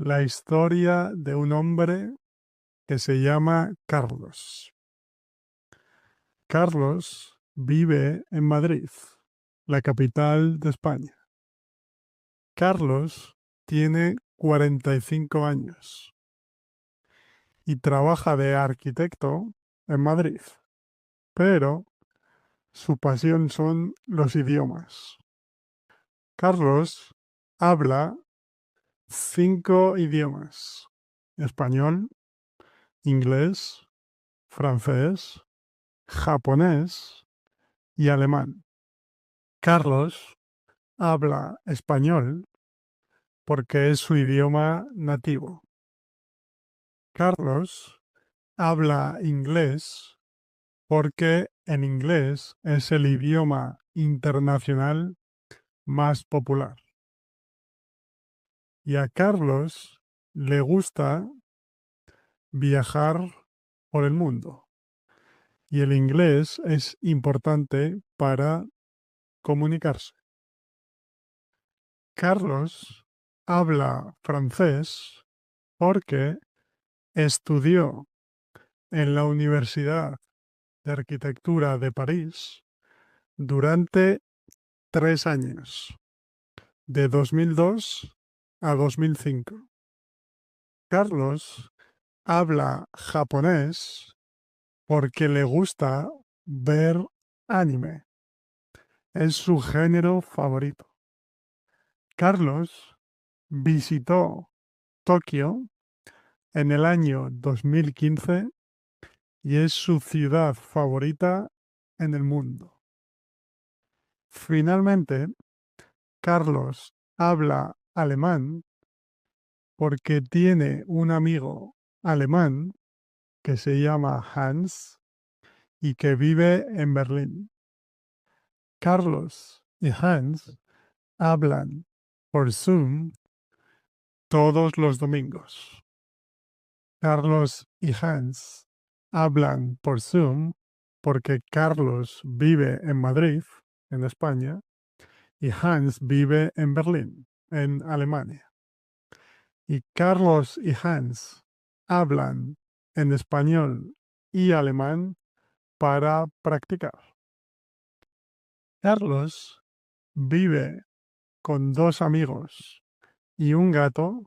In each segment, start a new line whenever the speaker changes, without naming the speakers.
La historia de un hombre que se llama Carlos. Carlos vive en Madrid, la capital de España. Carlos tiene 45 años y trabaja de arquitecto en Madrid, pero su pasión son los idiomas. Carlos habla 5 idiomas: español, inglés, francés, japonés y alemán. Carlos habla español porque es su idioma nativo. Carlos habla inglés porque en inglés es el idioma internacional más popular. Y a Carlos le gusta viajar por el mundo. Y el inglés es importante para comunicarse. Carlos habla francés porque estudió en la Universidad de Arquitectura de París durante 3 años, de 2002 a 2005. Carlos habla japonés porque le gusta ver anime. Es su género favorito. Carlos visitó Tokio en el año 2015 y es su ciudad favorita en el mundo. Finalmente, Carlos habla alemán porque tiene un amigo alemán que se llama Hans y que vive en Berlín. Carlos y Hans hablan por Zoom todos los domingos. Carlos y Hans hablan por Zoom porque Carlos vive en Madrid, en España, y Hans vive en Berlín, en Alemania. Y Carlos y Hans hablan en español y alemán para practicar. Carlos vive con 2 amigos y un gato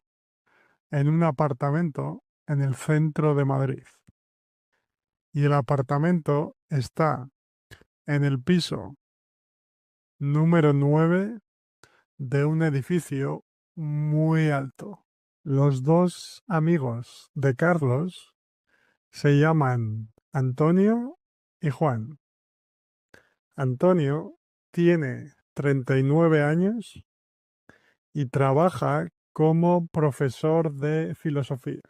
en un apartamento en el centro de Madrid. Y el apartamento está en el piso número 9 de un edificio muy alto. Los 2 amigos de Carlos se llaman Antonio y Juan. Antonio tiene 39 años y trabaja como profesor de filosofía.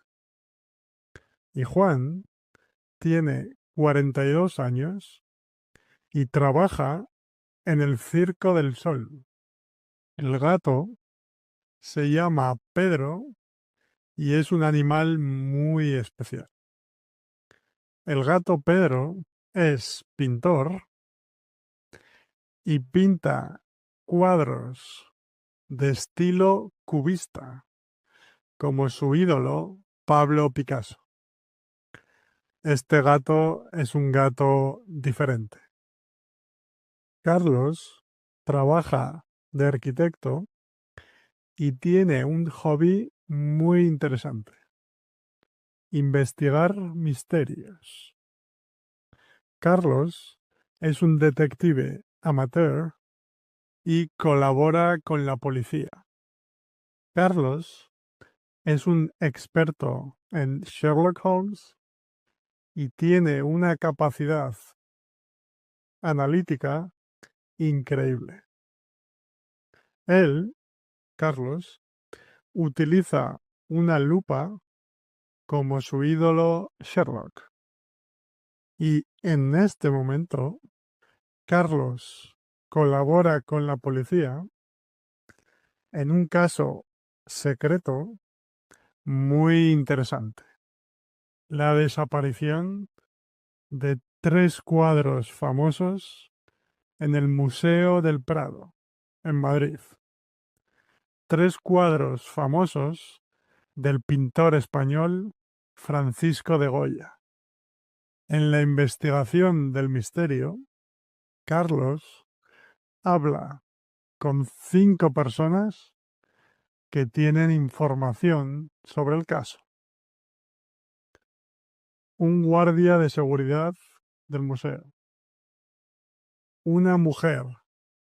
Y Juan tiene 42 años y trabaja en el Circo del Sol. El gato se llama Pedro y es un animal muy especial. El gato Pedro es pintor y pinta cuadros de estilo cubista, como su ídolo Pablo Picasso. Este gato es un gato diferente. Carlos trabaja de arquitecto y tiene un hobby muy interesante: investigar misterios. Carlos es un detective amateur y colabora con la policía. Carlos es un experto en Sherlock Holmes y tiene una capacidad analítica increíble. Él, Carlos, utiliza una lupa como su ídolo Sherlock. Y en este momento, Carlos colabora con la policía en un caso secreto muy interesante: la desaparición de 3 cuadros famosos en el Museo del Prado, en Madrid. 3 cuadros famosos del pintor español Francisco de Goya. En la investigación del misterio, Carlos habla con 5 personas que tienen información sobre el caso. Un guardia de seguridad del museo, una mujer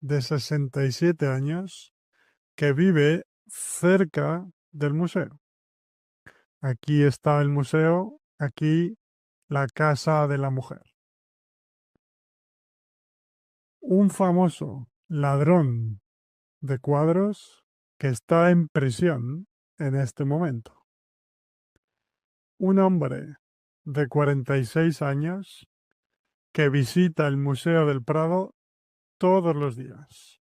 de 67 años que vive cerca del museo. Aquí está el museo, aquí la casa de la mujer. Un famoso ladrón de cuadros que está en prisión en este momento. Un hombre de 46 años que visita el Museo del Prado todos los días.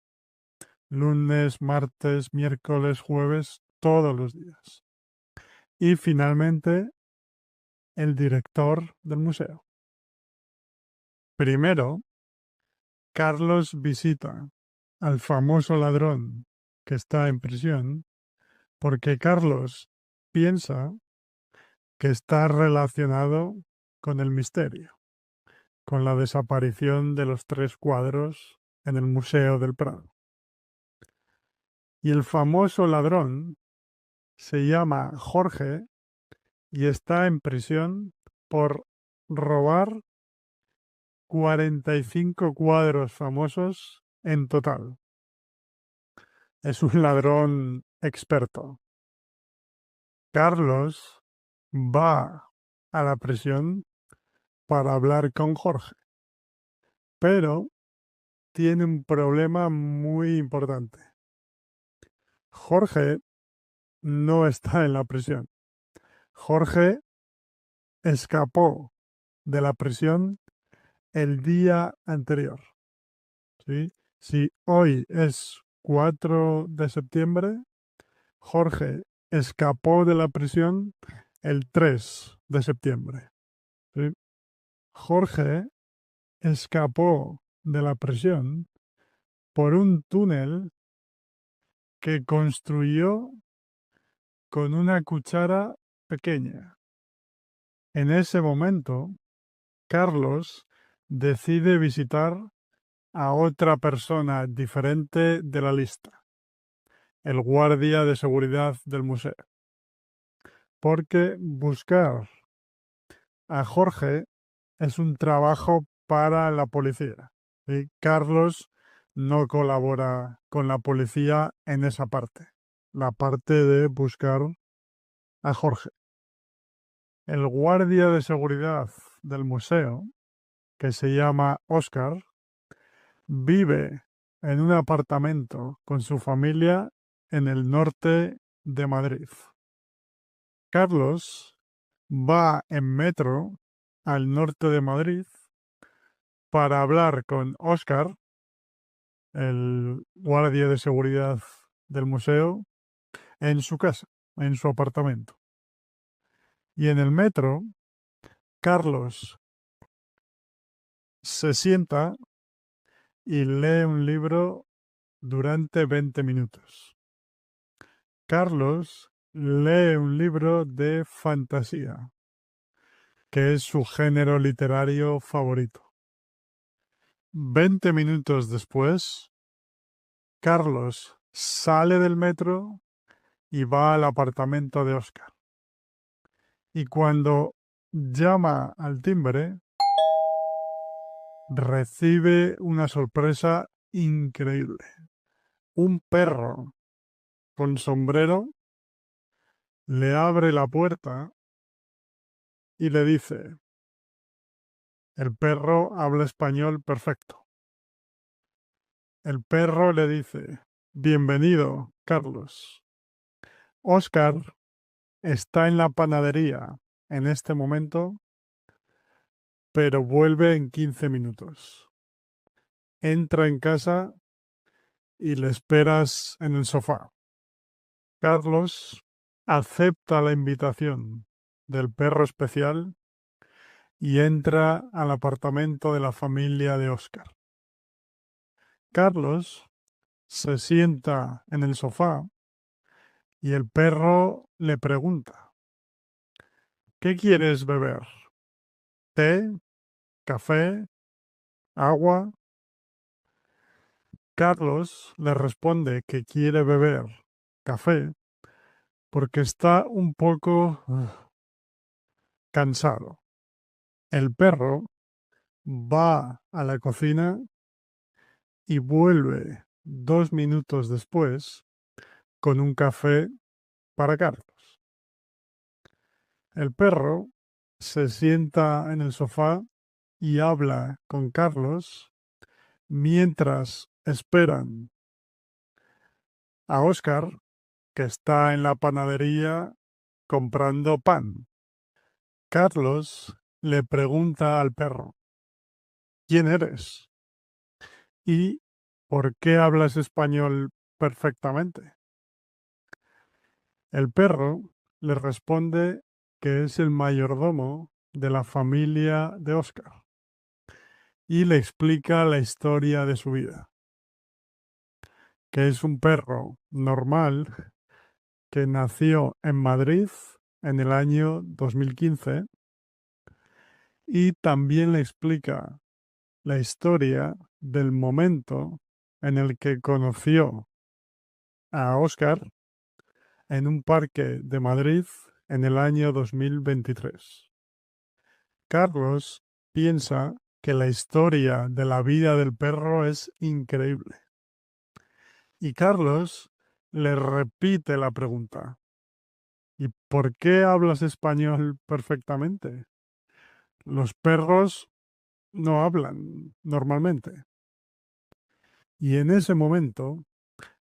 Lunes, martes, miércoles, jueves, todos los días. Y finalmente, el director del museo. Primero, Carlos visita al famoso ladrón que está en prisión porque Carlos piensa que está relacionado con el misterio, con la desaparición de los 3 cuadros en el Museo del Prado. Y el famoso ladrón se llama Jorge y está en prisión por robar 45 cuadros famosos en total. Es un ladrón experto. Carlos va a la prisión para hablar con Jorge, pero tiene un problema muy importante. Jorge no está en la prisión. Jorge escapó de la prisión el día anterior. ¿Sí? Si hoy es 4 de septiembre, Jorge escapó de la prisión el 3 de septiembre. ¿Sí? Jorge escapó de la prisión por un túnel que construyó con una cuchara pequeña. En ese momento, Carlos decide visitar a otra persona diferente de la lista, el guardia de seguridad del museo, porque buscar a Jorge es un trabajo para la policía. ¿Sí? Carlos no colabora con la policía en esa parte, la parte de buscar a Jorge. El guardia de seguridad del museo, que se llama Oscar, vive en un apartamento con su familia en el norte de Madrid. Carlos va en metro al norte de Madrid para hablar con Oscar, el guardia de seguridad del museo, en su casa, en su apartamento. Y en el metro, Carlos se sienta y lee un libro durante 20 minutos. Carlos lee un libro de fantasía, que es su género literario favorito. 20 minutos después, Carlos sale del metro y va al apartamento de Oscar. Y cuando llama al timbre, recibe una sorpresa increíble. Un perro con sombrero le abre la puerta y le dice, el perro habla español perfecto. El perro le dice, bienvenido, Carlos. Oscar está en la panadería en este momento, pero vuelve en 15 minutos. Entra en casa y le esperas en el sofá. Carlos acepta la invitación del perro especial y entra al apartamento de la familia de Oscar. Carlos se sienta en el sofá y el perro le pregunta, ¿qué quieres beber? ¿Té? ¿Café? ¿Agua? Carlos le responde que quiere beber café porque está un poco cansado. El perro va a la cocina y vuelve 2 minutos después con un café para Carlos. El perro se sienta en el sofá y habla con Carlos mientras esperan a Oscar, que está en la panadería comprando pan. Carlos le pregunta al perro, ¿quién eres? ¿Y por qué hablas español perfectamente? El perro le responde que es el mayordomo de la familia de Oscar y le explica la historia de su vida, que es un perro normal que nació en Madrid en el año 2015 y también le explica la historia del momento en el que conoció a Oscar en un parque de Madrid en el año 2023. Carlos piensa que la historia de la vida del perro es increíble. Y Carlos le repite la pregunta, ¿y por qué hablas español perfectamente? Los perros no hablan normalmente. Y en ese momento,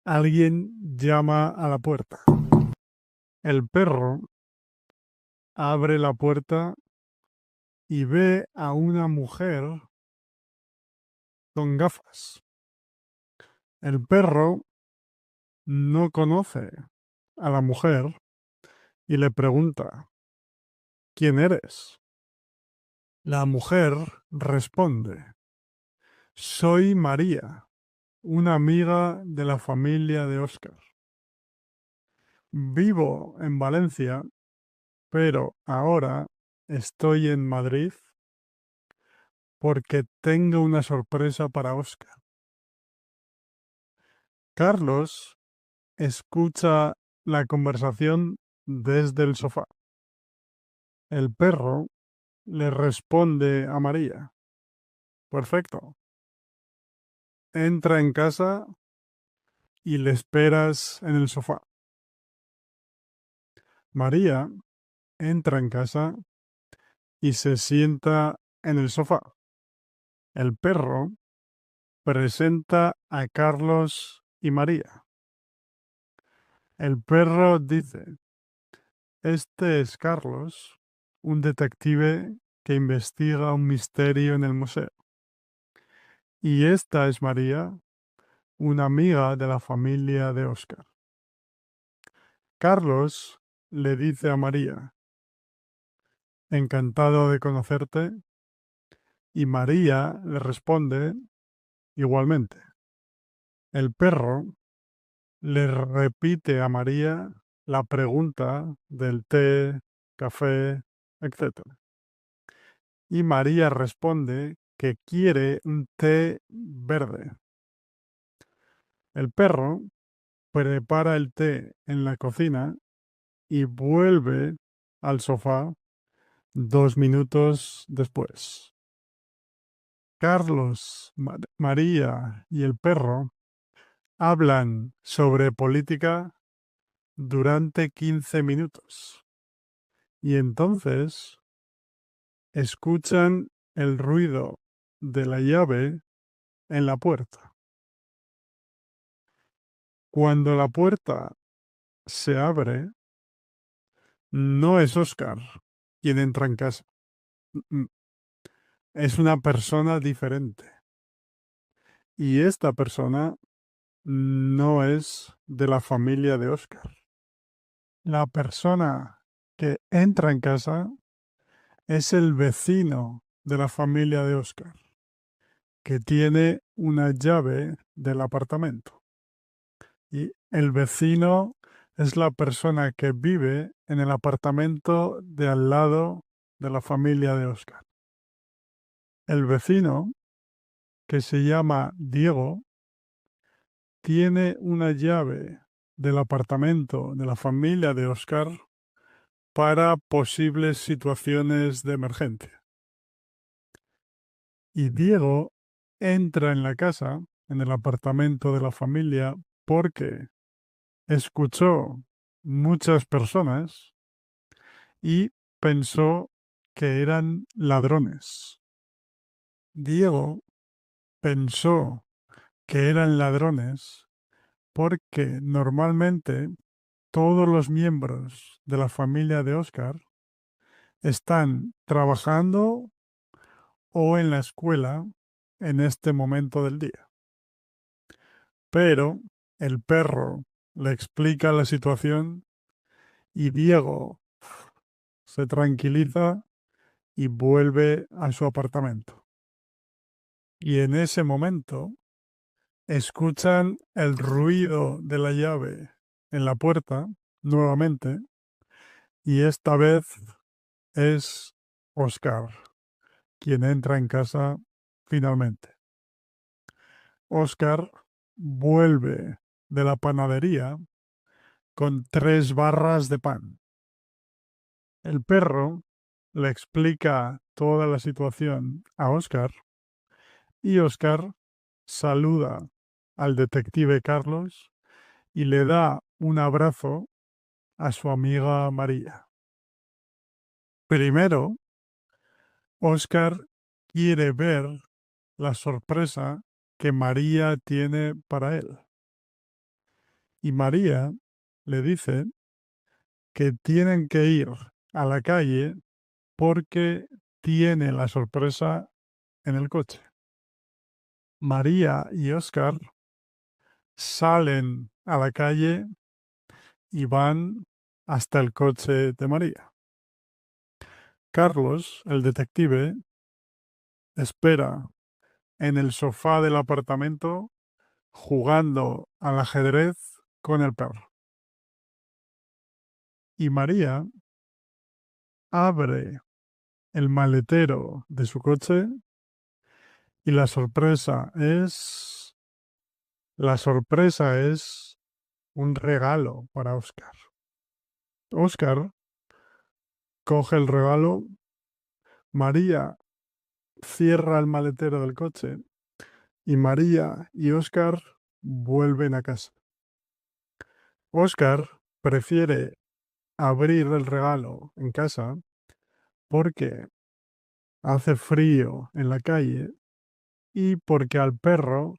alguien llama a la puerta. El perro abre la puerta y ve a una mujer con gafas. El perro no conoce a la mujer y le pregunta, ¿quién eres? La mujer responde, soy María, una amiga de la familia de Oscar. Vivo en Valencia, pero ahora estoy en Madrid porque tengo una sorpresa para Oscar. Carlos escucha la conversación desde el sofá. El perro le responde a María. Perfecto. Entra en casa y le esperas en el sofá. María entra en casa y se sienta en el sofá. El perro presenta a Carlos y María. El perro dice, este es Carlos, un detective que investiga un misterio en el museo. Y esta es María, una amiga de la familia de Oscar. Carlos le dice a María, encantado de conocerte, y María le responde igualmente. El perro le repite a María la pregunta del té, café, etc. Y María responde que quiere un té verde. El perro prepara el té en la cocina y vuelve al sofá 2 minutos después. Carlos, María y el perro hablan sobre política durante 15 minutos y entonces escuchan el ruido de la llave en la puerta. Cuando la puerta se abre, no es Oscar quien entra en casa. Mm, Es una persona diferente. Y esta persona no es de la familia de Oscar. La persona que entra en casa es el vecino de la familia de Oscar, que tiene una llave del apartamento. Y el vecino es la persona que vive en el apartamento de al lado de la familia de Oscar. El vecino, que se llama Diego, tiene una llave del apartamento de la familia de Oscar para posibles situaciones de emergencia. Y Diego entra en la casa, en el apartamento de la familia, porque escuchó muchas personas y pensó que eran ladrones. Diego pensó que eran ladrones porque normalmente todos los miembros de la familia de Oscar están trabajando o en la escuela en este momento del día. Pero el perro le explica la situación y Diego se tranquiliza y vuelve a su apartamento. Y en ese momento escuchan el ruido de la llave en la puerta nuevamente y esta vez es Oscar quien entra en casa finalmente. Oscar vuelve de la panadería con 3 barras de pan. El perro le explica toda la situación a Oscar y Oscar saluda al detective Carlos y le da un abrazo a su amiga María. Primero, Oscar quiere ver la sorpresa que María tiene para él. Y María le dice que tienen que ir a la calle porque tiene la sorpresa en el coche. María y Oscar salen a la calle y van hasta el coche de María. Carlos, el detective, espera en el sofá del apartamento jugando al ajedrez con el perro. Y María abre el maletero de su coche y la sorpresa es un regalo para Oscar. Oscar coge el regalo, María cierra el maletero del coche y María y Oscar vuelven a casa. Oscar prefiere abrir el regalo en casa porque hace frío en la calle y porque al perro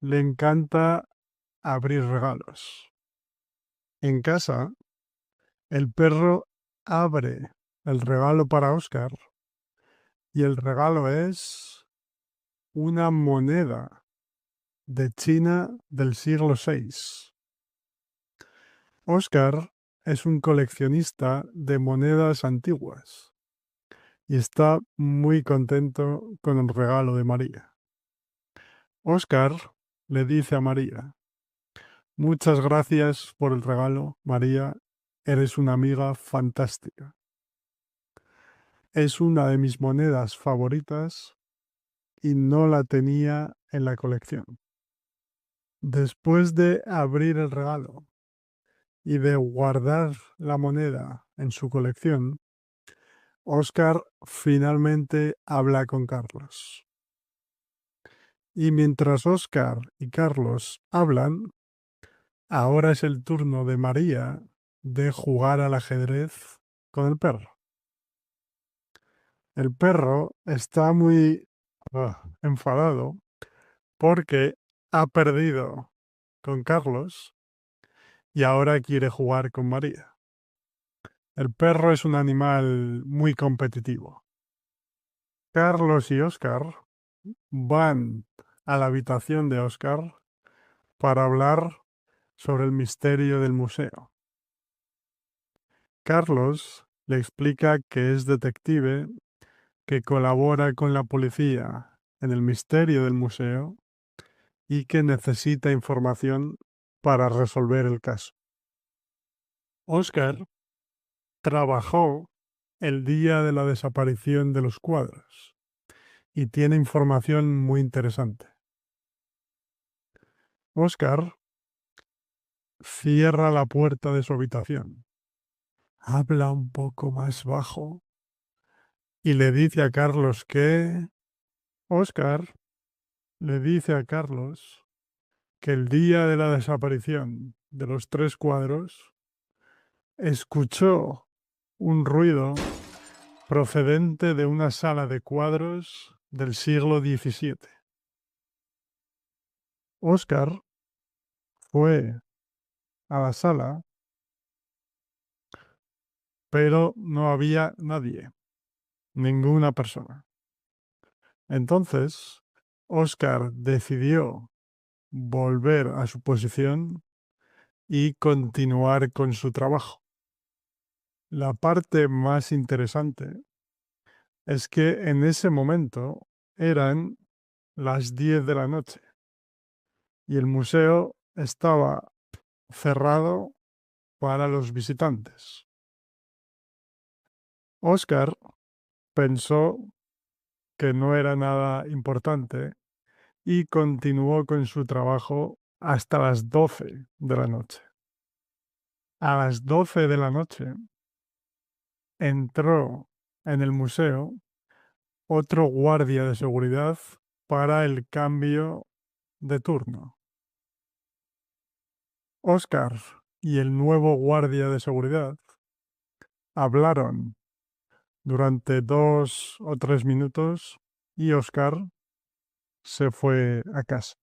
le encanta abrir regalos. En casa, el perro abre el regalo para Oscar y el regalo es una moneda de China del siglo VI. Oscar es un coleccionista de monedas antiguas y está muy contento con el regalo de María. Oscar le dice a María: muchas gracias por el regalo, María, eres una amiga fantástica. Es una de mis monedas favoritas y no la tenía en la colección. Después de abrir el regalo y de guardar la moneda en su colección, Oscar finalmente habla con Carlos. Y mientras Oscar y Carlos hablan, ahora es el turno de María de jugar al ajedrez con el perro. El perro está muy enfadado porque ha perdido con Carlos y ahora quiere jugar con María. El perro es un animal muy competitivo. Carlos y Oscar van a la habitación de Oscar para hablar sobre el misterio del museo. Carlos le explica que es detective, que colabora con la policía en el misterio del museo y que necesita información para resolver el caso. Oscar trabajó el día de la desaparición de los cuadros y tiene información muy interesante. Oscar cierra la puerta de su habitación, habla un poco más bajo y le dice a Carlos que... Oscar le dice a Carlos que el día de la desaparición de los tres cuadros escuchó un ruido procedente de una sala de cuadros del siglo XVII. Oscar fue a la sala, pero no había nadie, ninguna persona. Entonces, Oscar decidió volver a su posición y continuar con su trabajo. La parte más interesante es que en ese momento eran las 10 de la noche y el museo estaba cerrado para los visitantes. Oscar pensó que no era nada importante y continuó con su trabajo hasta las 12 de la noche. A las 12 de la noche entró en el museo otro guardia de seguridad para el cambio de turno. Oscar y el nuevo guardia de seguridad hablaron durante 2 o 3 minutos y Oscar se fue a casa.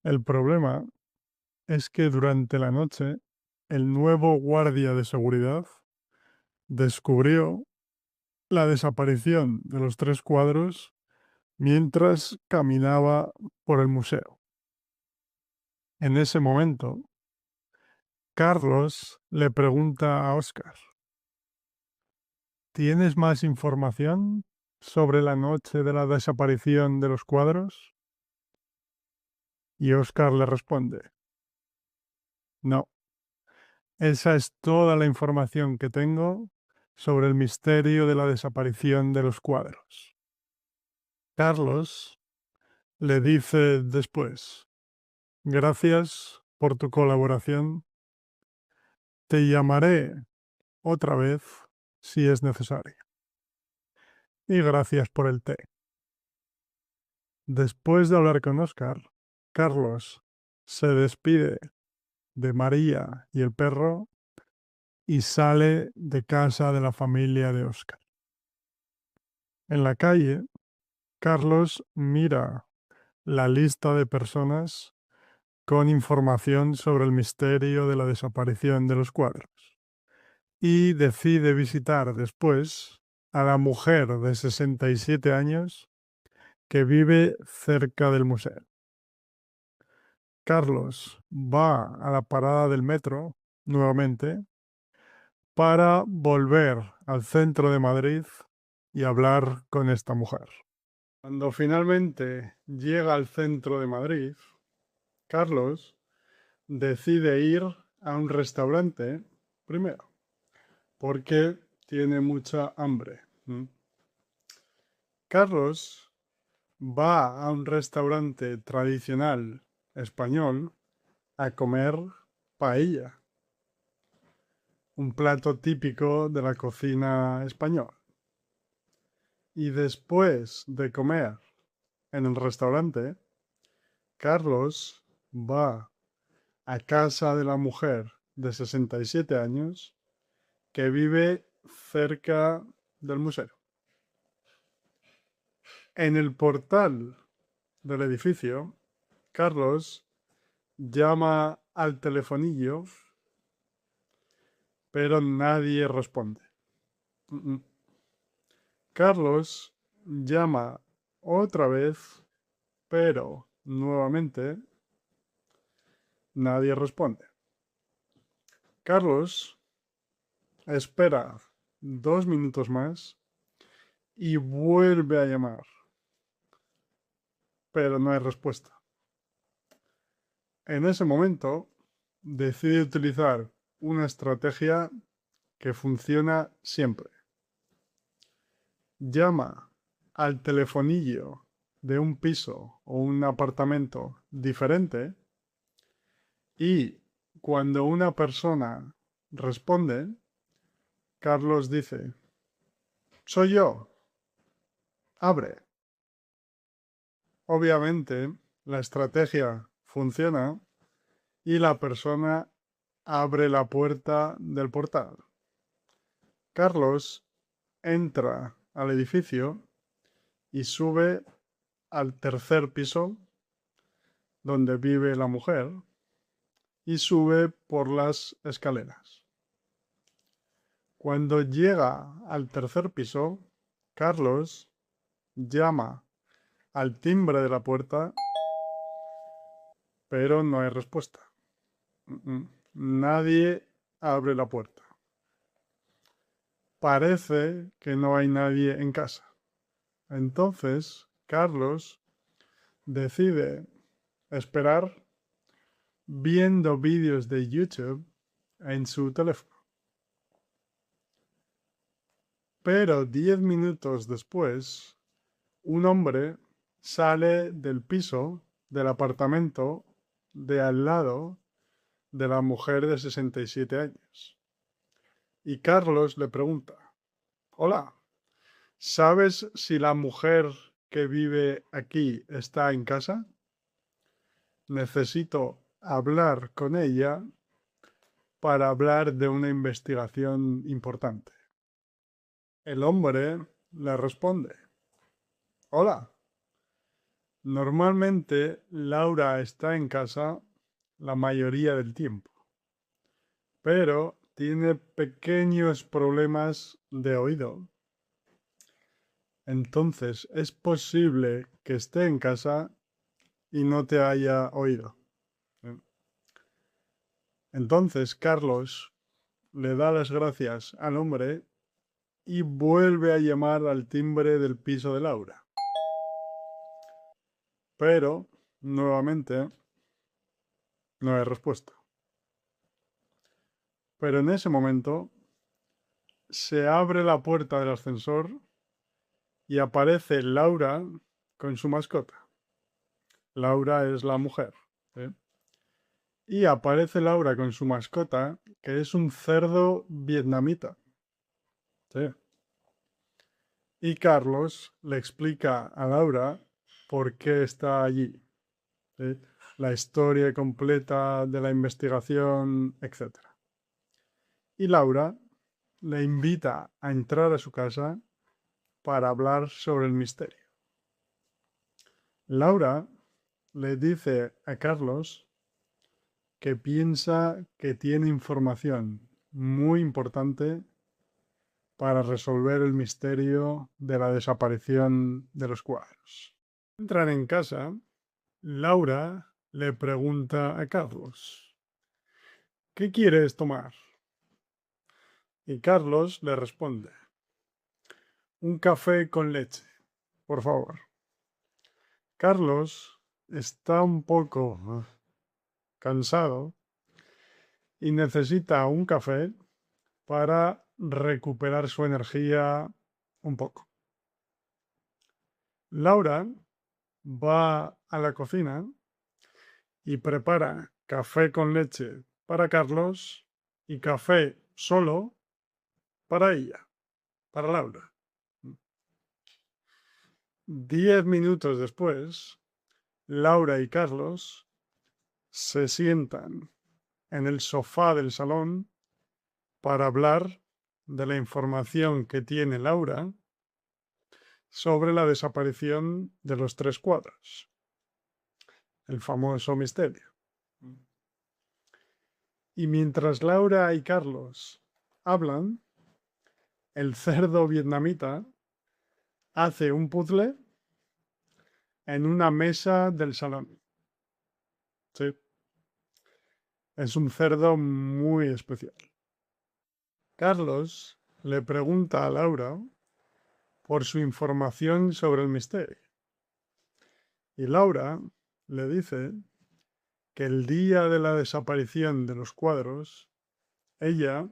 El problema es que durante la noche el nuevo guardia de seguridad descubrió la desaparición de los tres cuadros mientras caminaba por el museo. En ese momento, Carlos le pregunta a Oscar: ¿tienes más información sobre la noche de la desaparición de los cuadros? Y Oscar le responde: no, esa es toda la información que tengo sobre el misterio de la desaparición de los cuadros. Carlos le dice después: gracias por tu colaboración, te llamaré otra vez si es necesario. Y gracias por el té. Después de hablar con Oscar, Carlos se despide de María y el perro y sale de casa de la familia de Oscar. En la calle, Carlos mira la lista de personas con información sobre el misterio de la desaparición de los cuadros y decide visitar después a la mujer de 67 años que vive cerca del museo. Carlos va a la parada del metro nuevamente para volver al centro de Madrid y hablar con esta mujer. Cuando finalmente llega al centro de Madrid, Carlos decide ir a un restaurante primero, porque tiene mucha hambre. Carlos va a un restaurante tradicional español a comer paella, un plato típico de la cocina española. Y después de comer en el restaurante, Carlos va a casa de la mujer de 67 años que vive cerca del museo. En el portal del edificio, Carlos llama al telefonillo, pero nadie responde. Carlos llama otra vez, pero nuevamente nadie responde. Carlos espera 2 minutos más y vuelve a llamar, pero no hay respuesta. En ese momento decide utilizar una estrategia que funciona siempre. Llama al telefonillo de un piso o un apartamento diferente y cuando una persona responde, Carlos dice, soy yo, abre. Obviamente, la estrategia funciona y la persona abre la puerta del portal. Carlos entra al edificio y sube al tercer piso donde vive la mujer y sube por las escaleras. Cuando llega al tercer piso, Carlos llama al timbre de la puerta, pero no hay respuesta. Nadie abre la puerta. Parece que no hay nadie en casa. Entonces, Carlos decide esperar viendo vídeos de YouTube en su teléfono. Pero 10 minutos después, un hombre sale del piso del apartamento de al lado de la mujer de 67 años. Y Carlos le pregunta, hola, ¿sabes si la mujer que vive aquí está en casa? Necesito hablar con ella para hablar de una investigación importante. El hombre le responde, hola, normalmente Laura está en casa la mayoría del tiempo, pero tiene pequeños problemas de oído. Entonces es posible que esté en casa y no te haya oído. Entonces Carlos le da las gracias al hombre y vuelve a llamar al timbre del piso de Laura. Pero, nuevamente, no hay respuesta. Pero en ese momento se abre la puerta del ascensor y aparece Laura con su mascota. Laura es la mujer. ¿Sí? Y aparece Laura con su mascota, que es un cerdo vietnamita. ¿Sí? Y Carlos le explica a Laura por qué está allí. ¿Sí? La historia completa de la investigación, etc. Y Laura le invita a entrar a su casa para hablar sobre el misterio. Laura le dice a Carlos que piensa que tiene información muy importante para resolver el misterio de la desaparición de los cuadros. Entran en casa, Laura le pregunta a Carlos, ¿qué quieres tomar? Y Carlos le responde, un café con leche, por favor. Carlos está un poco cansado y necesita un café para recuperar su energía un poco. Laura va a la cocina y prepara café con leche para Carlos y café solo para ella, para Laura. 10 minutos después, Laura y Carlos se sientan en el sofá del salón para hablar de la información que tiene Laura sobre la desaparición de los 3 cuadros, el famoso misterio. Y mientras Laura y Carlos hablan, el cerdo vietnamita hace un puzzle en una mesa del salón. Sí. Es un cerdo muy especial. Carlos le pregunta a Laura por su información sobre el misterio. Y Laura le dice que el día de la desaparición de los cuadros ella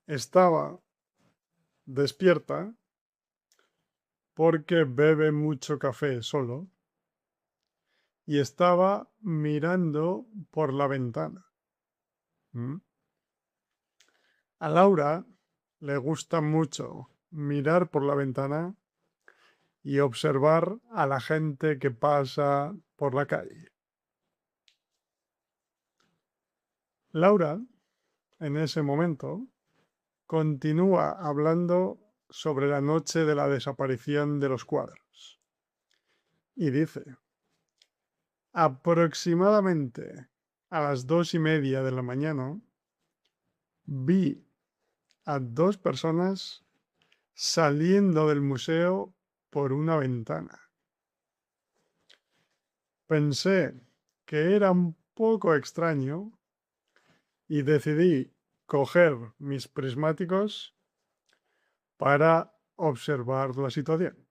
estaba despierta porque bebe mucho café solo y estaba mirando por la ventana. ¿Mm? A Laura le gusta mucho mirar por la ventana y observar a la gente que pasa por la calle. Laura, en ese momento, continúa hablando sobre la noche de la desaparición de los cuadros y dice, aproximadamente a las 2:30 de la mañana, vi a dos personas saliendo del museo por una ventana. Pensé que era un poco extraño y decidí coger mis prismáticos para observar la situación.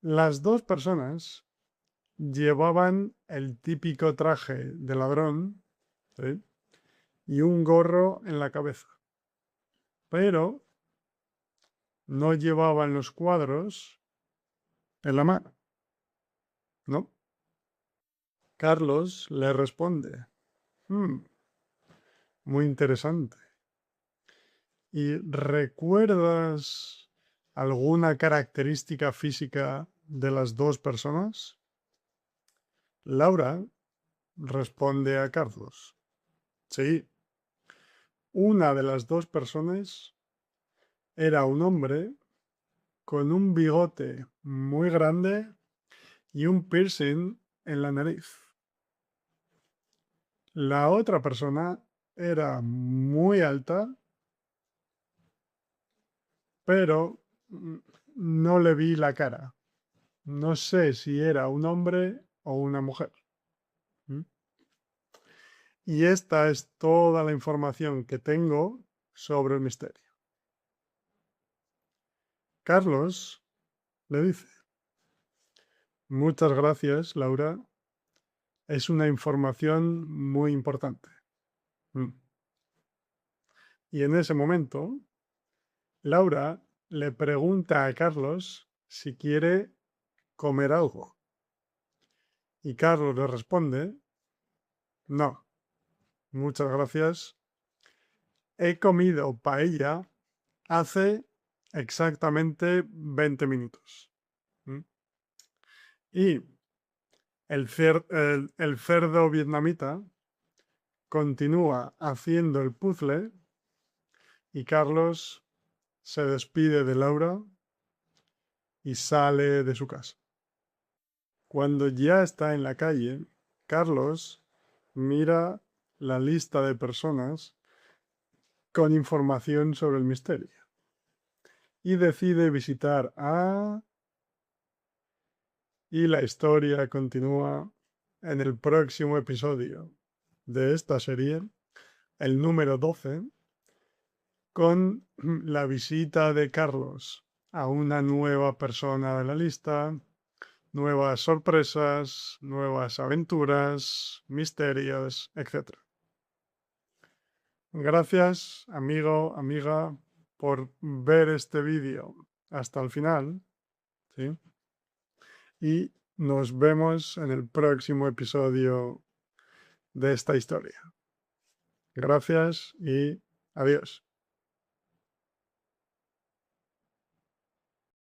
Las dos personas llevaban el típico traje de ladrón, ¿sí?, y un gorro en la cabeza, pero no llevaban los cuadros en la mano, ¿no? Carlos le responde, muy interesante. ¿Y recuerdas alguna característica física de las dos personas? Laura responde a Carlos, sí, una de las dos personas era un hombre con un bigote muy grande y un piercing en la nariz. La otra persona era muy alta, pero no le vi la cara. No sé si era un hombre o una mujer. ¿Mm? Y esta es toda la información que tengo sobre el misterio. Carlos le dice, muchas gracias, Laura. Es una información muy importante. Y en ese momento, Laura le pregunta a Carlos si quiere comer algo. Y Carlos le responde, no, muchas gracias. He comido paella hace exactamente 20 minutos. Y el cerdo vietnamita continúa haciendo el puzzle y Carlos se despide de Laura y sale de su casa. Cuando ya está en la calle, Carlos mira la lista de personas con información sobre el misterio y decide visitar a... Y la historia continúa en el próximo episodio de esta serie, el número 12, con la visita de Carlos a una nueva persona de la lista, nuevas sorpresas, nuevas aventuras, misterios, etc. Gracias, amigo, amiga, por ver este vídeo hasta el final, ¿sí? Y nos vemos en el próximo episodio de esta historia. Gracias y adiós.